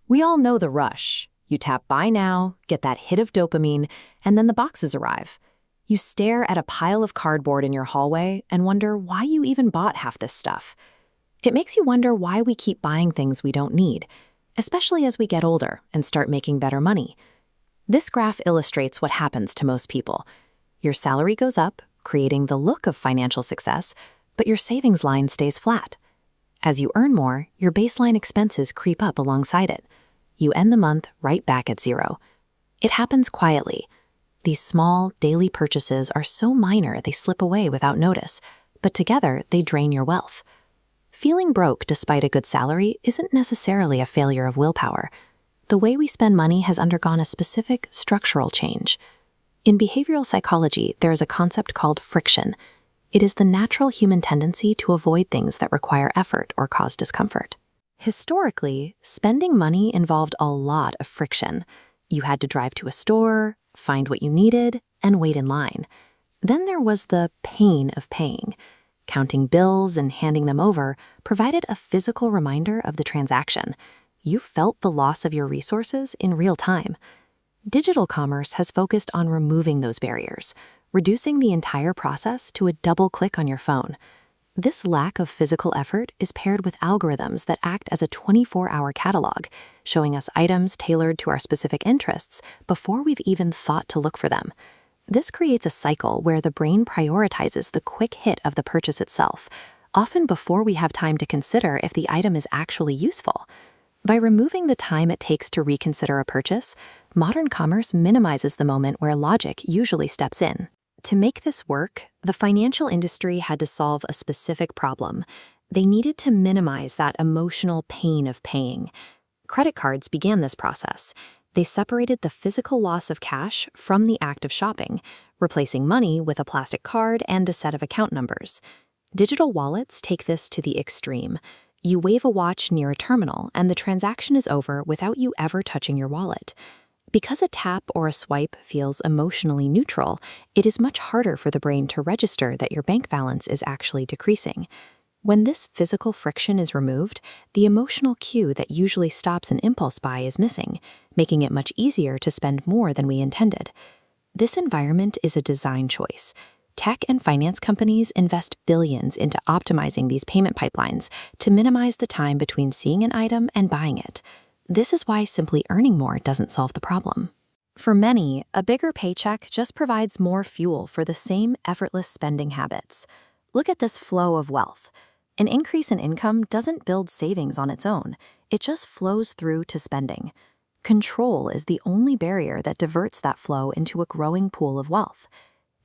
We all know the rush. You tap buy now, get that hit of dopamine, and then the boxes arrive. You stare at a pile of cardboard in your hallway and wonder why you even bought half this stuff. It makes you wonder why we keep buying things we don't need, especially as we get older and start making better money. This graph illustrates what happens to most people. Your salary goes up, creating the look of financial success, but your savings line stays flat. As you earn more, your baseline expenses creep up alongside it. You end the month right back at zero. It happens quietly. These small, daily purchases are so minor they slip away without notice, but together they drain your wealth. Feeling broke despite a good salary isn't necessarily a failure of willpower. The way we spend money has undergone a specific structural change. In behavioral psychology, there is a concept called friction. It is the natural human tendency to avoid things that require effort or cause discomfort. Historically, spending money involved a lot of friction. You had to drive to a store, find what you needed, and wait in line. Then there was the pain of paying. Counting bills and handing them over provided a physical reminder of the transaction. You felt the loss of your resources in real time. Digital commerce has focused on removing those barriers, reducing the entire process to a double click on your phone. This lack of physical effort is paired with algorithms that act as a 24-hour catalog, showing us items tailored to our specific interests before we've even thought to look for them. This creates a cycle where the brain prioritizes the quick hit of the purchase itself, often before we have time to consider if the item is actually useful. By removing the time it takes to reconsider a purchase, modern commerce minimizes the moment where logic usually steps in. To make this work, the financial industry had to solve a specific problem. They needed to minimize that emotional pain of paying. Credit cards began this process. They separated the physical loss of cash from the act of shopping, replacing money with a plastic card and a set of account numbers. Digital wallets take this to the extreme. You wave a watch near a terminal, and the transaction is over without you ever touching your wallet. Because a tap or a swipe feels emotionally neutral, it is much harder for the brain to register that your bank balance is actually decreasing. When this physical friction is removed, the emotional cue that usually stops an impulse buy is missing, making it much easier to spend more than we intended. This environment is a design choice. Tech and finance companies invest billions into optimizing these payment pipelines to minimize the time between seeing an item and buying it. This is why simply earning more doesn't solve the problem. For many, a bigger paycheck just provides more fuel for the same effortless spending habits. Look at this flow of wealth. An increase in income doesn't build savings on its own. It just flows through to spending. Control is the only barrier that diverts that flow into a growing pool of wealth.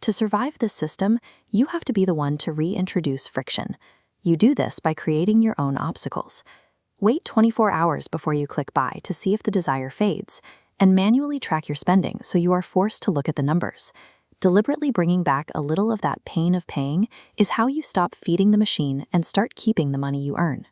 To survive this system, you have to be the one to reintroduce friction. You do this by creating your own obstacles. Wait 24 hours before you click buy to see if the desire fades, and manually track your spending so you are forced to look at the numbers. Deliberately bringing back a little of that pain of paying is how you stop feeding the machine and start keeping the money you earn.